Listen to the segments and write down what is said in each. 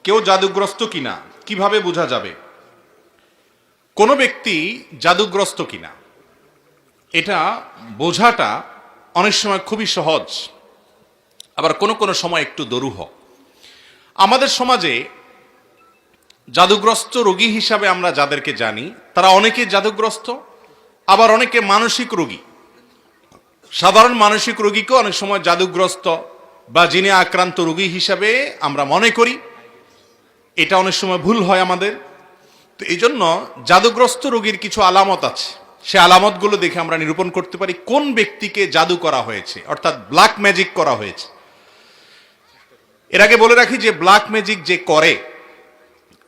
কেউ জাদুগ্রস্ত কিনা কিভাবে বোঝা যাবে? কোনো ব্যক্তি জাদুগ্রস্ত কিনা এটা বোঝাটা অনেক সময় খুবই সহজ, আবার কোনো কোনো সময় একটু দুরূহ। আমাদের সমাজে জাদুগ্রস্ত রোগী হিসাবে আমরা যাদেরকে জানি তারা অনেকে জাদুগ্রস্ত, আবার অনেকে মানসিক রোগী। সাধারণ মানসিক রোগীকেও অনেক সময় জাদুগ্রস্ত বা জিনে আক্রান্ত রোগী হিসাবে আমরা মনে করি। এটা অনেক সময় ভুল হয় আমাদের। তো এই জন্য জাদুগ্রস্ত রোগীর কিছু আলামত আছে, সে আলামতগুলো দেখে আমরা নিরূপণ করতে পারি কোন ব্যক্তিকে জাদু করা হয়েছে, অর্থাৎ ব্ল্যাক ম্যাজিক করা হয়েছে। এর আগে বলে রাখি যে ব্ল্যাক ম্যাজিক যে করে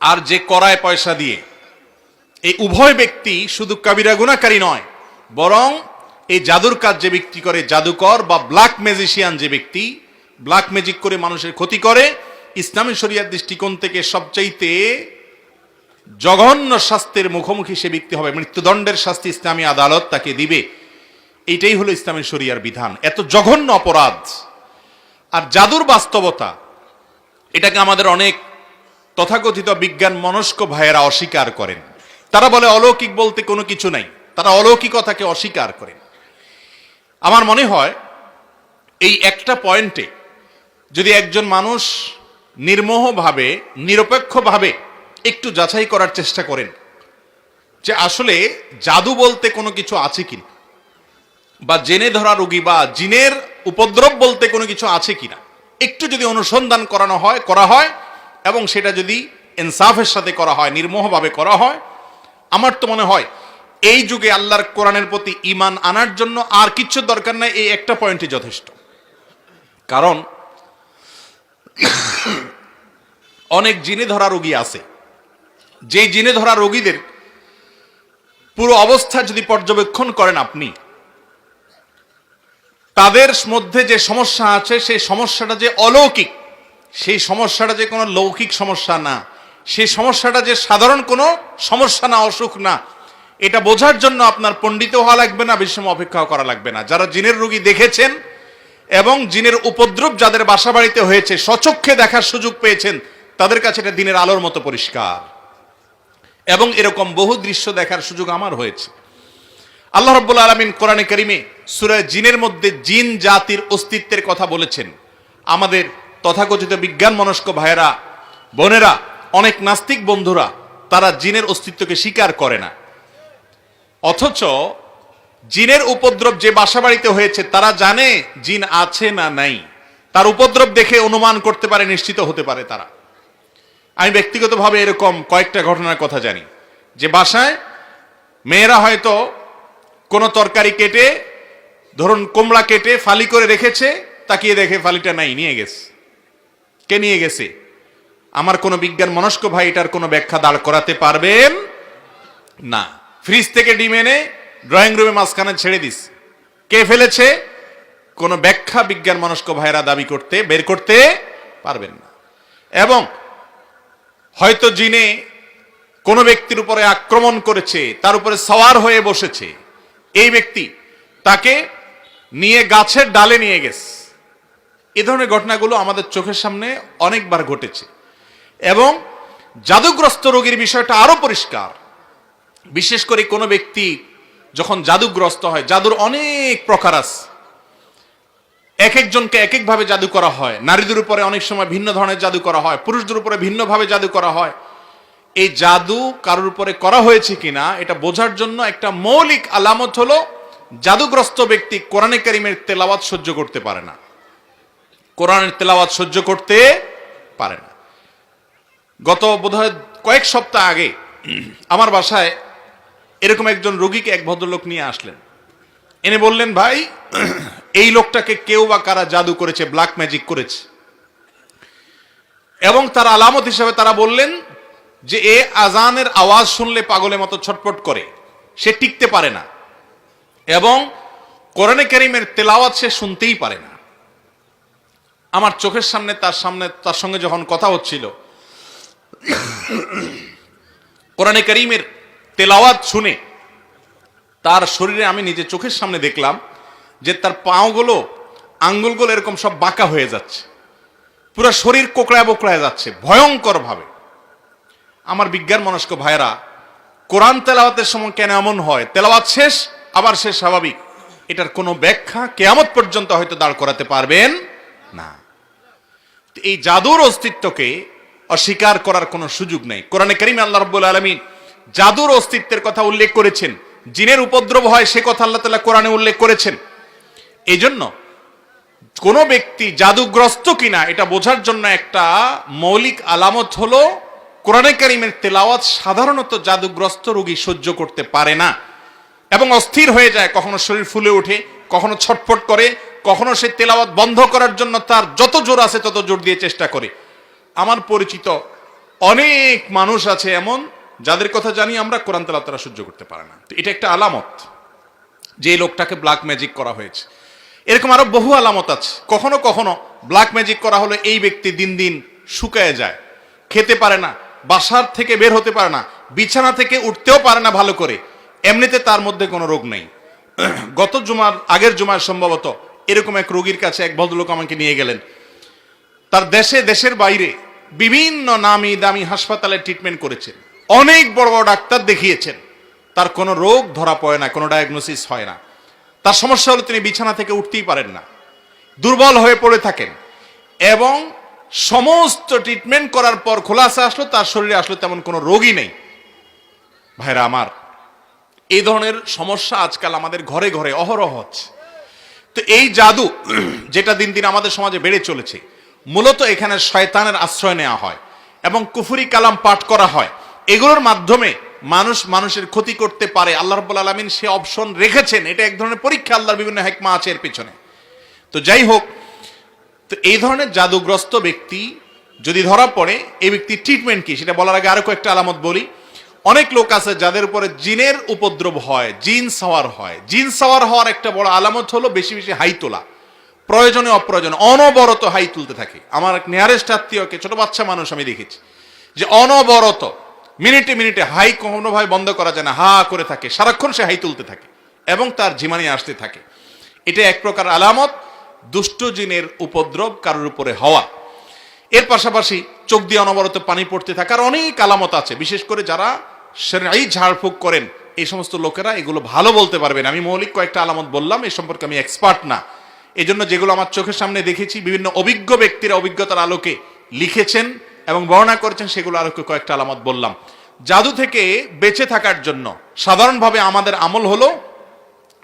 আর যে করায় পয়সা দিয়ে, এই উভয় ব্যক্তি শুধু কাবিরা গুনাহকারী নয়, বরং এই জাদুর কাজ যে ব্যক্তি করে, জাদুকর বা ব্ল্যাক ম্যাজিশিয়ান যে ব্যক্তি ব্ল্যাক ম্যাজিক করে মানুষের ক্ষতি করে, ইসলামী শরিয়ার দৃষ্টিকোণ থেকে সবচাইতে জঘন্য শাস্তির মুখোমুখি সে ব্যক্তি হবে। মৃত্যুদণ্ডের শাস্তি ইসলামী আদালত তাকে দিবে। এইটাই হলো ইসলামী শরিয়ার বিধান। এত জঘন্য অপরাধ। আর জাদুর বাস্তবতা এটাকে আমাদের অনেক তথাকথিত বিজ্ঞান মনস্ক ভাইয়েরা অস্বীকার করেন। তারা বলে অলৌকিক বলতে কোনো কিছু নাই, তারা অলৌকিকতাকে অস্বীকার করেন। আমার মনে হয় এই একটা পয়েন্টে যদি একজন মানুষ নির্মোহভাবে নিরপেক্ষভাবে একটু যাচাই করার চেষ্টা করেন যে আসলে জাদু বলতে কোনো কিছু আছে কিনা, বা জেনে ধরা রোগী বা জিনের উপদ্রব বলতে কোনো কিছু আছে কিনা, একটু যদি অনুসন্ধান করা হয় এবং সেটা যদি ইনসাফের সাথে করা হয়, নির্মোহভাবে করা হয়, আমার তো মনে হয় এই যুগে আল্লাহর কোরআনের প্রতি ঈমান আনার জন্য আর কিচ্ছু দরকার নাই, এই একটা পয়েন্টই যথেষ্ট। কারণ অনেক জিনে ধরা রোগী আছে, যে জিনে ধরা রোগীদের পুরো অবস্থা যদি পর্যবেক্ষণ করেন আপনি, তাদের মধ্যে যে সমস্যা আছে সেই সমস্যাটা যে অলৌকিক, সেই সমস্যাটা যে কোনো লৌকিক সমস্যা না, সেই সমস্যাটা যে সাধারণ কোনো সমস্যা না, অসুখ না, এটা বোঝার জন্য আপনার পণ্ডিত হওয়া লাগবে না, বেশি সময় অপেক্ষা করা লাগবে না। যারা জিনের রোগী দেখেছেন এবং জিনের উপদ্রব যাদের বাসা বাড়িতে হয়েছে, স্বচক্ষে দেখার সুযোগ পেয়েছেন, তাদের কাছে এটা দিনের আলোর মতো পরিষ্কার। এবং এরকম বহু দৃশ্য দেখার সুযোগ আমার হয়েছে। আল্লাহ রাব্বুল আলামিন কোরআনে কারিমে সূরা জিনের মধ্যে জিন জাতির অস্তিত্বের কথা বলেছেন। আমাদের তথাকথিত বিজ্ঞান মনস্ক ভাইয়েরা, বোনেরা, অনেক নাস্তিক বন্ধুরা তারা জিনের অস্তিত্বকে স্বীকার করে না, অথচ জিনের উপদ্রব যে বাসা বাড়িতে হয়েছে তারা জানে জিন আছে না নাই, তার উপদ্রব দেখে অনুমান করতে পারে, নিশ্চিত হতে পারে তারা। আমি ব্যক্তিগতভাবে এরকম কয়েকটা ঘটনার কথা জানি যে বাসায় মেয়েরা হয়তো কোনো তরকারি কেটে, ধরুন কুমড়া কেটে ফালি করে রেখেছে, তাকিয়ে দেখে ফালিটা নাই, নিয়ে গেছে। কে নিয়ে গেছে? আমার কোনো বিজ্ঞান মনস্ক ভাই এটার কোনো ব্যাখ্যা দাঁড় করাতে পারবেন না। ফ্রিজ থেকে ডিম এনে ড্রয়িং রুমে মাঝখানে ছেড়ে দিস, কে ফেলেছে? কোনো ব্যাখ্যা বিজ্ঞান মনস্ক ভাইরা দাবি করতে বের করতে পারবেন না। এবং হয়তো জিনে কোনো ব্যক্তির উপরে আক্রমণ করেছে, তার উপরে সওয়ার হয়ে বসেছে, এই ব্যক্তি তাকে নিয়ে গাছের ডালে নিয়ে গেছে। এ ধরনের ঘটনাগুলো আমাদের চোখের সামনে অনেকবার ঘটেছে। এবং জাদুগ্রস্ত রোগীর বিষয়টা আরো পরিষ্কার। বিশেষ করে কোনো ব্যক্তি যখন জাদুগ্রস্ত হয়, জাদুর অনেক প্রকার আছে, এক একজনকে এক একভাবে জাদু করা হয়। নারীদের উপরে অনেক সময় ভিন্ন ধরনের জাদু করা হয়, পুরুষদের উপরে ভিন্নভাবে জাদু করা হয়। এই জাদু কারোর উপরে করা হয়েছে কিনা এটা বোঝার জন্য একটা মৌলিক আলামত হলো জাদুগ্রস্ত ব্যক্তি কোরআনে কারিমের তেলাওয়াত সহ্য করতে পারে না, কোরআনের তেলাওয়াত সহ্য করতে পারে না। গত বোধহয় কয়েক সপ্তাহ আগে আমার বাসায় এরকম একজন রোগীকে এক ভদ্রলোক নিয়ে আসলেন, এনে বললেন, ভাই এই লোকটাকে কেউ বা কারা জাদু করেছে, ব্ল্যাক ম্যাজিক করেছে। এবং তার আলামত হিসেবে তারা বললেন যে এ আজানের আওয়াজ শুনলে পাগলের মতো ছটফট করে, সে টিকতে পারে না, এবং কোরআনে কারিমের তেলাওয়াত সে শুনতেই পারে না। আমার চোখের সামনে তার সঙ্গে যখন কথা হচ্ছিল, কোরআনে কারিমের তেলাওয়াত শুনে তার শরীরে আমি নিজে চোখের সামনে দেখলাম যে তার পাওগুলো, আঙ্গুলগুলো এরকম সব বাঁকা হয়ে যাচ্ছে। পুরো শরীর কোকড়ায় বোকড়ায় যাচ্ছে ভয়ঙ্কর ভাবে। আমার বিজ্ঞান মনস্ক ভাইরা, কোরআন তেলাওয়াতের সময় কেন এমন হয়? তেলাওয়াত শেষ আবার সে স্বাভাবিক, এটার কোনো ব্যাখ্যা কিয়ামত পর্যন্ত হয়তো দাঁড় করাতে পারবেন না। এই জাদুর অস্তিত্বকে অস্বীকার করার কোনো সুযোগ নেই। কোরআনে কারীমে আল্লাহ রাব্বুল আলামিন জাদুর অস্তিত্বের কথা উল্লেখ করেছেন, জিনের উপদ্রব হয় সে কথা আল্লাহ তাআলা কোরআনে উল্লেখ করেছেন। এই জন্য কোনো ব্যক্তি জাদুগ্রস্ত কিনা এটা বোঝার জন্য একটা মৌলিক আলামত হলো কোরআনে কারীমের তেলাওয়াত সাধারণত জাদুগ্রস্ত রোগী সহ্য করতে পারে না এবং অস্থির হয়ে যায়, কখনো শরীর ফুলে ওঠে, কখনো ছটফট করে, কখনো সে তেলাওয়াত বন্ধ করার জন্য তার যত জোর আছে তত জোর দিয়ে চেষ্টা করে। আমার পরিচিত অনেক মানুষ আছে এমন যাদের কথা জানি আমরা, কোরআন তেলাওয়াত তারা সহ্য করতে পারে না। তো এটা একটা আলামত যে এই লোকটাকে ব্ল্যাক ম্যাজিক করা হয়েছে। এরকম আরো বহু আলামত আছে। কখনো কখনো ব্ল্যাক ম্যাজিক করা হলে এই ব্যক্তি দিন দিন শুকায় যায়, খেতে পারে না, বাসার থেকে বের হতে পারে না, বিছানা থেকে উঠতেও পারে না ভালো করে। এমনিতে তার মধ্যে কোনো রোগ নেই। গত জুমার আগের জুমার সম্ভবত এরকম এক রোগীর কাছে এক ভদ্রলোক আমাকে নিয়ে গেলেন। তার দেশের বাইরে বিভিন্ন নামি দামি হাসপাতালে ট্রিটমেন্ট করেছেন, অনেক বড় বড় ডাক্তার দেখিয়েছেন, তার কোনো রোগ ধরা পড়ে না, কোনো ডায়াগনোসিস হয় না। তার সমস্যা হলো তিনি বিছানা থেকে উঠতেই পারেন না, দুর্বল হয়ে পড়ে থাকেন এবং সমস্ত ট্রিটমেন্ট করার পর খোলাসা আসলো তার শরীরে আসলো তেমন কোনো রোগই নেই। ভাইরা আমার, এই ধরনের সমস্যা আজকাল আমাদের ঘরে ঘরে অহরহ হচ্ছে। তো এই জাদু যেটা দিন দিন আমাদের সমাজে বেড়ে চলেছে, মূলত এখানে শয়তানের আশ্রয় নেওয়া হয় এবং কুফরি কালাম পাঠ করা হয়। এগুলোর মাধ্যমে মানুষের ক্ষতি করতে পারে। আল্লাহ রাব্বুল আলামিন সে অপশন রেখেছেন, এটা এক ধরনের পরীক্ষা, আল্লাহর বিভিন্ন হিকমা আছে এর পিছনে। তো যাই হোক, তো এই ধরনের জাদুগ্রস্ত ব্যক্তি যদি ধরা পড়ে, এই ব্যক্তির ট্রিটমেন্ট কি সেটা বলার আগে আরো কয়েকটা আলামত বলি। অনেক লোক আছে যাদের উপরে জিনের উপদ্রব হয়, জিন সাওয়ার হয়। জিন সাওয়ার হওয়ার একটা বড় আলামত হলো বেশি বেশি হাই তোলা, প্রয়োজনে অপ্রয়োজনে অনবরত হাই তুলতে থাকে। আমার এক নিয়ারেস্ট আত্মীয়কে, ছোট বাচ্চা মানুষ, আমি দেখেছি যে অনবরত মিনিটে মিনিটে হাই কোনোভাবে বন্ধ করা যায় না, হা করে থাকে, সারাক্ষণ সে হাই তুলতে থাকে এবং তার ঝিমানি আসতে থাকে। এটা এক প্রকার আলামত দুষ্ট জিনের উপদ্রব কারোর উপরে হওয়া। এর পাশাপাশি চোখ দিয়ে অনবরত পানি পড়তে থাকার অনেক আলামত আছে। বিশেষ করে যারা শরঈ ঝাড়ফুঁক করেন এই সমস্ত লোকেরা এগুলো ভালো বলতে পারবেন। আমি মৌলিক কয়েকটা আলামত বললাম, এই সম্পর্কে আমি এক্সপার্ট না। এই জন্য যেগুলো আমার চোখের সামনে দেখেছি, বিভিন্ন অভিজ্ঞ ব্যক্তিরা অভিজ্ঞতার আলোকে লিখেছেন এবং বর্ণনা করেছেন, সেগুলো আলোকে কয়েকটা আলামত বললাম। জাদু থেকে বেঁচে থাকার জন্য সাধারণভাবে আমাদের আমল হলো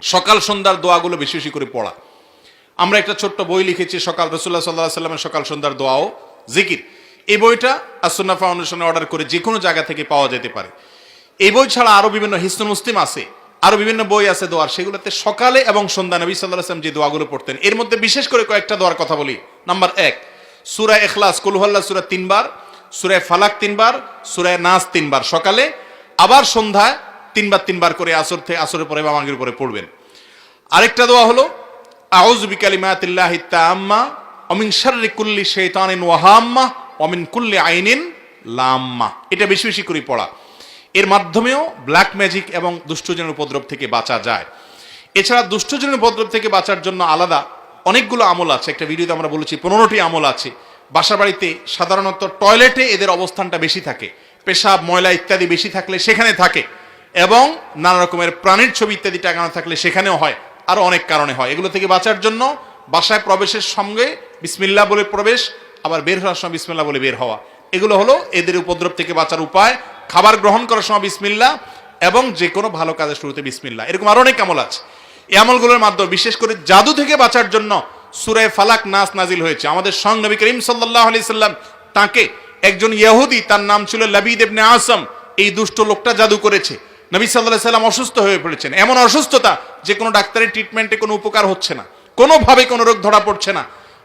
সকাল সন্ধ্যার দোয়াগুলো বেশি বেশি করে পড়া। আমরা একটা ছোট্ট বই লিখেছি, সকাল রাসূলুল্লাহ সাল্লাল্লাহু আলাইহি ওয়াসাল্লামের সকাল সন্ধ্যার দোয়া ও জিকির। এই বইটা আস-সুন্নাহ ফাউন্ডেশনে অর্ডার করে যে কোনো জায়গা থেকে পাওয়া যেতে পারে। এই বই ছাড়া আরো বিভিন্ন হিসনুল মুসলিম আছে, আরো বিভিন্ন বই আছে দোয়ার, সেগুলোতে সকালে এবং সন্ধ্যা নবী সাল্লাল্লাহু আলাইহি ওয়াসাল্লাম যে দোয়াগুলো পড়তেন, এর মধ্যে বিশেষ করে কয়েকটা দোয়ার কথা বলি। নাম্বার 1, সূরা ইখলাস কুল হুয়াল্লাহু সূরা 3 বার, সূরা ফালাক 3 বার, সূরা নাস 3 বার সকালে, আবার সন্ধ্যায় 3 বার 3 বার করে আসরের পরে বা মাগরিবের পরে পড়বেন। আরেকটা দোয়া হলো আউযু বিকালিমাতিল্লাহি তাম্মা ওয়া মিন শাররি কুল্লি শাইতানিন ওয়া হাম্মা ওয়া মিন কুল্লি আইনিন লাম্মা। এটা বেশি বেশি করে পড়া। এর মাধ্যমেও ব্ল্যাক ম্যাজিক এবং দুষ্টজনের উপদ্রব থেকে বাঁচা যায়। এছাড়া দুষ্টজনের উপদ্রব থেকে বাঁচার জন্য আলাদা অনেকগুলো আমল আছে। একটা ভিডিওতে আমরা বলেছি 15টি আমল আছে। বাসা বাড়িতে সাধারণত টয়লেটে এদের অবস্থানটা বেশি থাকে, পেশাব ময়লা ইত্যাদি বেশি থাকলে সেখানে থাকে, এবং নানা রকমের প্রাণীর ছবি ইত্যাদি টাঙানো থাকলে সেখানেও হয়, আরো অনেক কারণে হয়। এগুলো থেকে বাঁচার জন্য বাসায় প্রবেশের সঙ্গে বিসমিল্লাহ বলে প্রবেশ, আবার বের হওয়ার সময় বিসমিল্লাহ বলে বের হওয়া, এগুলো হলো এদের উপদ্রব থেকে বাঁচার উপায়। খাবার গ্রহণ করার সময় বিসমিল্লাহ এবং যে কোনো ভালো কাজের শুরুতে বিসমিল্লাহ। এরকম আরো অনেক আমল আছে। এই আমলগুলোর মাধ্যমে বিশেষ করে জাদু থেকে বাঁচার জন্য সূরা ফালাক নাস নাজিল হয়েছে। আমাদের সঙ্গ নবী করিম সাল্লাল্লাহু আলাইহি সাল্লাম, তাকে একজন ইহুদি, তার নাম ছিল লাবিদ ইবনে আসম, এই দুষ্ট লোকটা জাদু করেছে। নবী সাল্লাল্লাহু আলাইহি সাল্লাম অসুস্থ হয়ে পড়েছেন, এমন অসুস্থতা যে কোনো ডাক্তারের ট্রিটমেন্টে কোনো উপকার হচ্ছে না, কোনোভাবে কোনো রোগ ধরা পড়ছে না।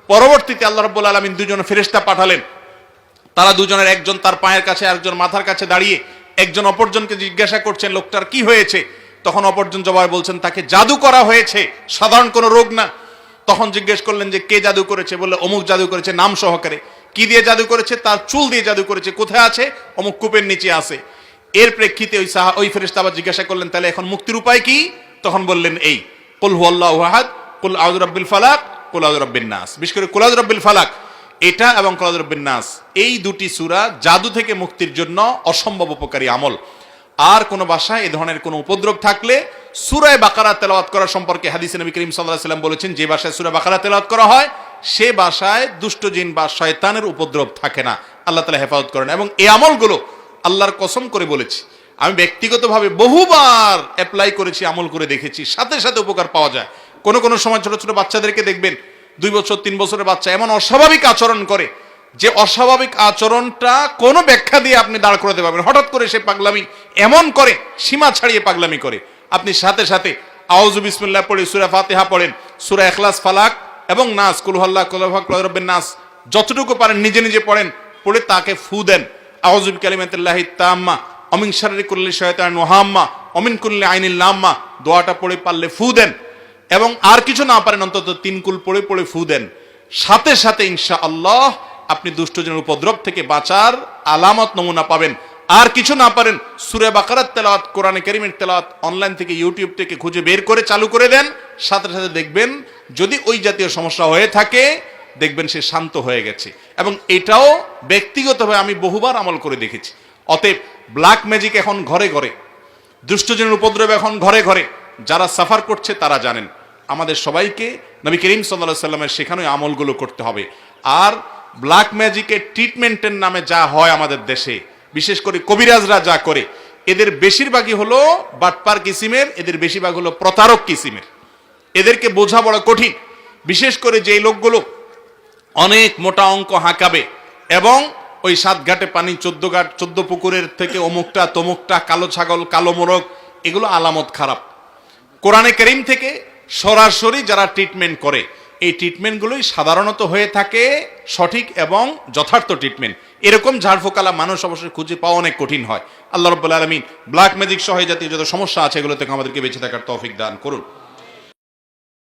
পরবর্তীতে আল্লাহ রাব্বুল আলামিন দুজন ফেরেশতা পাঠালেন। তারা দুজনের একজন তার পায়ের কাছে, আরেকজন মাথার কাছে দাঁড়িয়ে একজন অপরজনকে জিজ্ঞাসা করছেন লোকটার কি হয়েছে। তখন অপরজন জবাবে বলছেন তাকে জাদু করা হয়েছে, সাধারণ কোনো রোগ না। তখন জিজ্ঞেস করলেন যে কে জাদু করেছে, বললে অমুক জাদু করেছে নাম সহকারে। কি দিয়ে জাদু করেছে? তার চুল দিয়ে জাদু করেছে। কোথায় আছে? অমুক কূপের নিচে আছে। এর প্রেক্ষিতে ওই ফেরেশতা আবার জিজ্ঞাসা করলেন তাহলে এখন মুক্তির উপায় কি? তখন বললেন এই কুল হুয়াল্লাহু আহাদ, কুল আউযু বিরাব্বিল ফালাক, কুল আউযু বিরাব্বিন নাস। বিশেষ করে কুল আউযু বিরাব্বিল ফালাক এটা এবং কলাদুরব্বিন নাস, এই দুটি সূরা জাদু থেকে মুক্তির জন্য অসম্ভব উপকারী আমল। আর কোন বাসায় এ ধরনের কোন উপদ্রব থাকলে সূরা বাকারা তেলাওয়াত করা সম্পর্কে হাদিসে নবী করিম সাল্লাল্লাহু আলাইহি ওয়াসাল্লাম বলেছেন, যে বাসায় সূরা বাকারা তেলাওয়াত করা হয় সে বাসায় দুষ্ট জিন বা শয়তানের উপদ্রব থাকে না, আল্লাহ তাআলা হেফাজত করেন। এবং এই আমলগুলো আল্লাহর কসম করে বলেছি, আমি ব্যক্তিগতভাবে বহুবার অ্যাপ্লাই করেছি, আমল করে দেখেছি, সাথে সাথে উপকার পাওয়া যায়। কোন সময় ছোট ছোট বাচ্চাদেরকে দেখবেন 2 বছর 3 বছরের বাচ্চা এমন অস্বাভাবিক আচরণ করে যে অস্বাভাবিক আচরণটা কোনো ব্যাখ্যা দিয়ে আপনি দাঁড় করাতে পারবেন। হঠাৎ করে সে পাগলামি এমন করে, সীমা ছাড়িয়ে পাগলামি করে, আপনি সাথে সাথে আউযু বিসমিল্লাহ পড়ে সূরা ফাতিহা পড়েন, সূরা ইখলাস, ফালাক এবং নাস, কুল হুয়াল্লাহু কুল আউযু বিরাব্বিন নাস, যতটুকু পারেন নিজে নিজে পড়েন, পড়ে তাকে ফু দেন, আউযু বিকালিমাতিল্লাহি তাম্মা অমিন শাররি কুল্লি শাইতানিন ওয়াহাম্মা অমিন কুল্লি আইনিল লাম্মা, দোয়াটা পড়ে পারলে ফু দেন। এবং আর কিছু না পারেন অন্তত 3 কুল পড়ে পড়ে ফু দেন। সাথে সাথে ইনশাআল্লাহ আপনি দুষ্টজনের উপদ্রব থেকে বাঁচার আলামত নমুনা পাবেন। আর কিছু না পারেন সূরা বাকারার তেলাওয়াত, কোরআনে কারীমের তেলাওয়াত অনলাইন থেকে, ইউটিউব থেকে খুঁজে বের করে চালু করে দেন, সাথে সাথে দেখবেন যদি ওই জাতীয় সমস্যা হয়ে থাকে দেখবেন সে শান্ত হয়ে গেছে। এবং এটাও ব্যক্তিগতভাবে আমি বহুবার আমল করে দেখেছি। অতএব ব্ল্যাক ম্যাজিক এখন ঘরে ঘরে, দুষ্টজনের উপদ্রব এখন ঘরে ঘরে, যারা সাফার করছে তারা জানেন। আমাদের সবাইকে নবী করিম সাল্লাল্লাহু আলাইহি ওয়াসাল্লামের শেখানো আমলগুলো করতে হবে। আর ব্ল্যাক ম্যাজিকের ট্রিটমেন্টের নামে যা হয় আমাদের দেশে, বিশেষ করে কবিরাজরা যা করে, এদের বেশিরভাগই হলো বাটপার কিসিমের, এদের বেশিরভাগ হলো প্রতারক কিসিমের। এদেরকে বোঝা বড় কঠিন, বিশেষ করে যে লোকগুলো অনেক মোটা অঙ্ক হাঁকাবে এবং ওই 7 ঘাটে পানি 14 ঘাট 14 পুকুরের থেকে অমুকটা তমুকটা, কালো ছাগল, কালো মোরগ, এগুলো আলামত খারাপ। কোরআনে কারীম থেকে সরাসরি যারা ট্রিটমেন্ট করে, এই ট্রিটমেন্টগুলোই সাধারণত হয়ে থাকে সঠিক এবং যথার্থ ট্রিটমেন্ট। এরকম ঝাড়ফুকালা মানুষ অবশ্যই খুঁজে পাওয়া অনেক কঠিন হয়। আল্লাহ রাব্বুল আলামিন ব্ল্যাক ম্যাজিক সহ জাতীয় যত সমস্যা আছে এগুলো থেকে আমাদেরকে বেঁচে থাকার তৌফিক দান করুন।